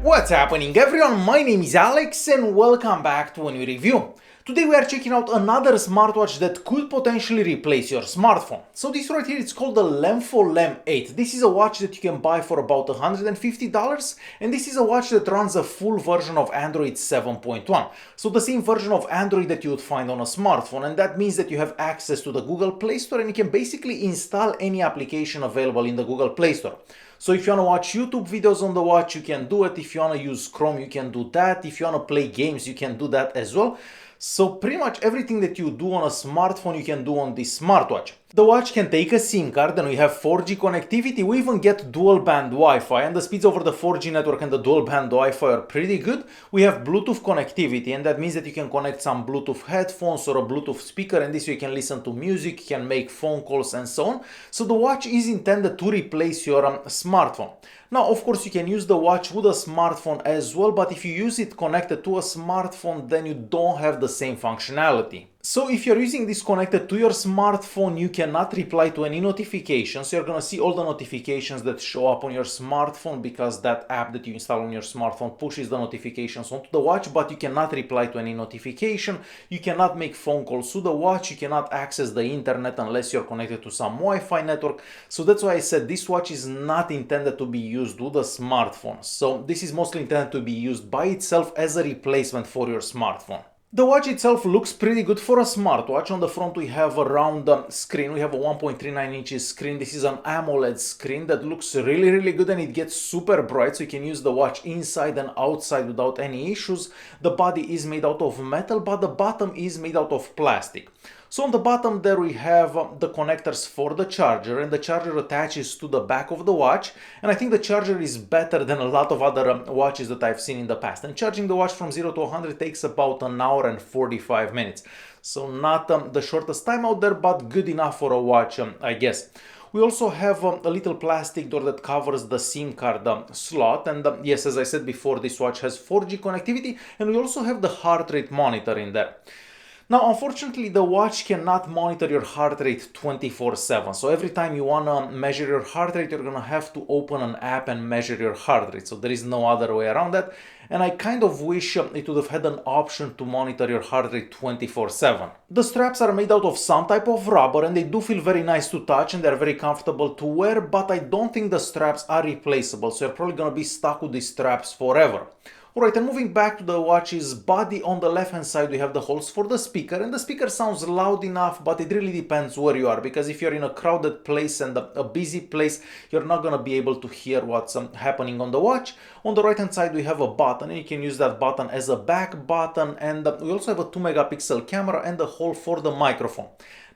What's happening everyone, my name is Alex and welcome back to a new review. Today we are checking out another smartwatch that could potentially replace your smartphone. So this right here, it's called the LEMFO LEM8. This is a watch that you can buy for about $150 and this is a watch that runs a full version of Android 7.1. So the same version of Android that you would find on a smartphone, and that means that you have access to the Google Play Store and you can basically install any application available in the Google Play Store. So if you want to watch YouTube videos on the watch, you can do it. If you want to use Chrome, you can do that. If you want to play games, you can do that as well. So pretty much everything that you do on a smartphone, you can do on this smartwatch. The watch can take a SIM card and we have 4G connectivity. We even get dual band Wi-Fi, and the speeds over the 4G network and the dual band Wi-Fi are pretty good. We have Bluetooth connectivity, and that means that you can connect some Bluetooth headphones or a Bluetooth speaker, and this way you can listen to music, you can make phone calls and so on. So the watch is intended to replace your smartphone. Now, of course, you can use the watch with a smartphone as well, but if you use it connected to a smartphone, then you don't have the same functionality. So if you're using this connected to your smartphone, you cannot reply to any notifications. So you're going to see all the notifications that show up on your smartphone because that app that you install on your smartphone pushes the notifications onto the watch, but you cannot reply to any notification. You cannot make phone calls to the watch. You cannot access the internet unless you're connected to some Wi-Fi network. So that's why I said this watch is not intended to be used with a smartphone. So this is mostly intended to be used by itself as a replacement for your smartphone. The watch itself looks pretty good for a smartwatch. On the front we have a round screen, we have a 1.39 inches screen. This is an AMOLED screen that looks really good and it gets super bright, so you can use the watch inside and outside without any issues. The body is made out of metal, but the bottom is made out of plastic. So on the bottom there we have the connectors for the charger, and the charger attaches to the back of the watch, and I think the charger is better than a lot of other watches that I've seen in the past. And charging the watch from 0 to 100 takes about an hour and 45 minutes. So not the shortest time out there, but good enough for a watch, I guess. We also have a little plastic door that covers the SIM card slot, and yes, as I said before, this watch has 4G connectivity, and we also have the heart rate monitor in there. Now, unfortunately, the watch cannot monitor your heart rate 24/7. So every time you want to measure your heart rate, you're going to have to open an app and measure your heart rate. So there is no other way around that. And I kind of wish it would have had an option to monitor your heart rate 24/7. The straps are made out of some type of rubber and they do feel very nice to touch and they're very comfortable to wear, but I don't think the straps are replaceable. So you're probably going to be stuck with these straps forever. Alright, and moving back to the watch's body, on the left hand side we have the holes for the speaker, and the speaker sounds loud enough, but it really depends where you are, because if you're in a crowded place and a busy place, you're not gonna be able to hear what's happening on the watch. On the right hand side we have a button, and you can use that button as a back button, and we also have a 2 megapixel camera and a hole for the microphone.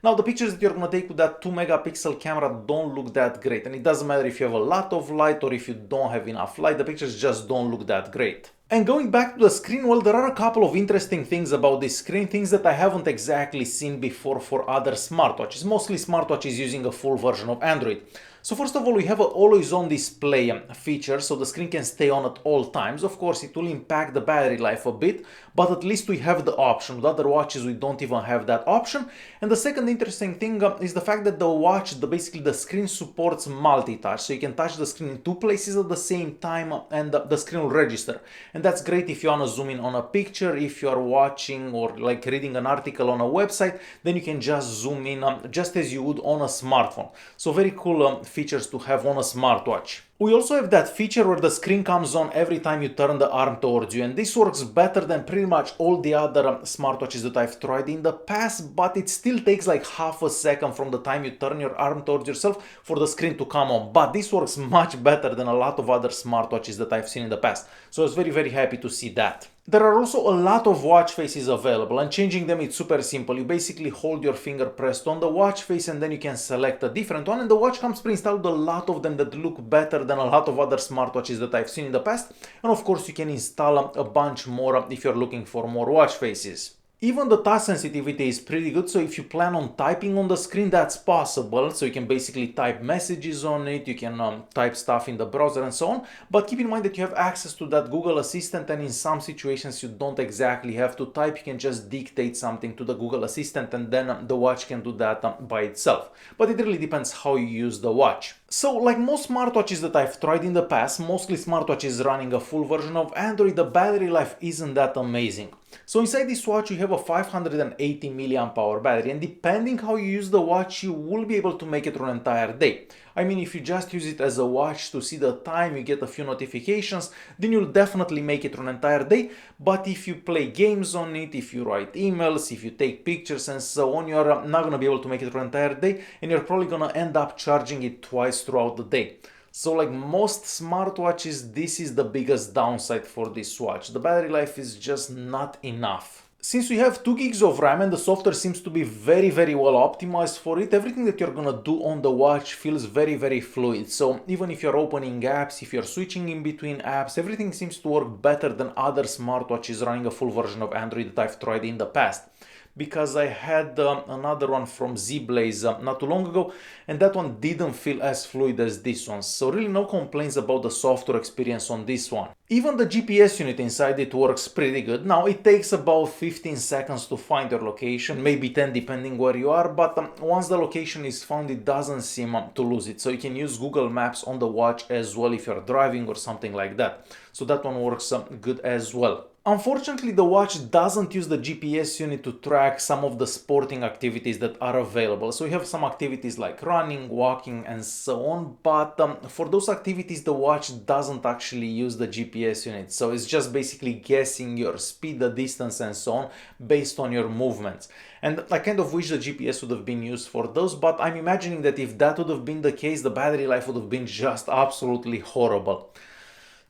Now, the pictures that you're going to take with that 2 megapixel camera don't look that great, and it doesn't matter if you have a lot of light or if you don't have enough light, the pictures just don't look that great. And going back to the screen, well, there are a couple of interesting things about this screen, things that I haven't exactly seen before for other smartwatches, mostly smartwatches using a full version of Android. So first of all, we have an always on display feature, so the screen can stay on at all times. Of course, it will impact the battery life a bit, but at least we have the option. With other watches, we don't even have that option. And the second interesting thing is the fact that the watch, basically the screen supports multi-touch, so you can touch the screen in two places at the same time and the screen will register. And that's great if you want to zoom in on a picture, if you are watching or like reading an article on a website, then you can just zoom in just as you would on a smartphone. So very cool features to have on a smartwatch. We also have that feature where the screen comes on every time you turn the arm towards you, and this works better than pretty much all the other smartwatches that I've tried in the past, but it still takes like half a second from the time you turn your arm towards yourself for the screen to come on. But this works much better than a lot of other smartwatches that I've seen in the past, so I was very happy to see that. There are also a lot of watch faces available, and changing them is super simple. You basically hold your finger pressed on the watch face and then you can select a different one, and the watch comes pre-installed with a lot of them that look better than a lot of other smartwatches that I've seen in the past. And of course you can install a bunch more if you're looking for more watch faces. Even the touch sensitivity is pretty good, so if you plan on typing on the screen, that's possible. So you can basically type messages on it, you can type stuff in the browser and so on, but keep in mind that you have access to that Google Assistant, and in some situations you don't exactly have to type, you can just dictate something to the Google Assistant and then the watch can do that by itself. But it really depends how you use the watch. So like most smartwatches that I've tried in the past, mostly smartwatches running a full version of Android, the battery life isn't that amazing. So inside this watch you have a 580 mAh battery, and depending how you use the watch you will be able to make it through an entire day. I mean, if you just use it as a watch to see the time, you get a few notifications, then you'll definitely make it through an entire day. But if you play games on it, if you write emails, if you take pictures and so on, you're not going to be able to make it through an entire day, and you're probably going to end up charging it twice throughout the day. So like most smartwatches, this is the biggest downside for this watch. The battery life is just not enough. Since we have 2 gigs of RAM and the software seems to be very well optimized for it, everything that you're gonna do on the watch feels very fluid. So even if you're opening apps, if you're switching in between apps, everything seems to work better than other smartwatches running a full version of Android that I've tried in the past. Because I had another one from Z-Blaze not too long ago, and that one didn't feel as fluid as this one, so really no complaints about the software experience on this one. Even the GPS unit inside it works pretty good. Now it takes about 15 seconds to find your location, maybe 10 depending where you are, but once the location is found it doesn't seem to lose it, so you can use Google Maps on the watch as well if you're driving or something like that, so that one works good as well. Unfortunately, the watch doesn't use the GPS unit to track some of the sporting activities that are available. So you have some activities like running, walking and so on, but for those activities the watch doesn't actually use the GPS unit. So it's just basically guessing your speed, the distance and so on based on your movements. And I kind of wish the GPS would have been used for those, but I'm imagining that if that would have been the case, the battery life would have been just absolutely horrible.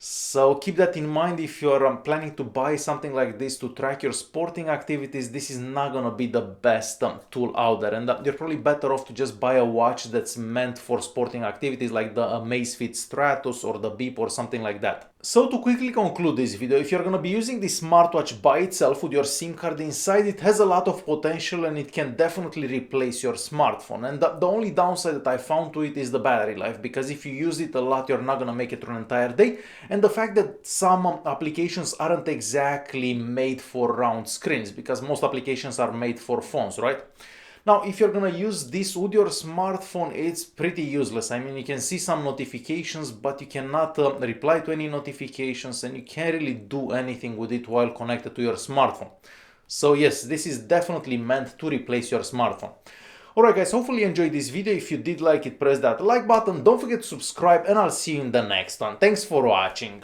So keep that in mind if you're planning to buy something like this to track your sporting activities. This is not gonna be the best tool out there, and you're probably better off to just buy a watch that's meant for sporting activities like the Amazfit Stratus or the Beep or something like that. So to quickly conclude this video, if you're gonna be using this smartwatch by itself with your SIM card inside, it has a lot of potential and it can definitely replace your smartphone. And the only downside that I found to it is the battery life, because if you use it a lot, you're not gonna make it through an entire day. And the fact that some applications aren't exactly made for round screens, because most applications are made for phones, right? Now, if you're gonna use this with your smartphone, it's pretty useless. I mean, you can see some notifications, but you cannot reply to any notifications, and you can't really do anything with it while connected to your smartphone. So yes, this is definitely meant to replace your smartphone. Alright guys, hopefully you enjoyed this video. If you did like it, press that like button. Don't forget to subscribe, and I'll see you in the next one. Thanks for watching.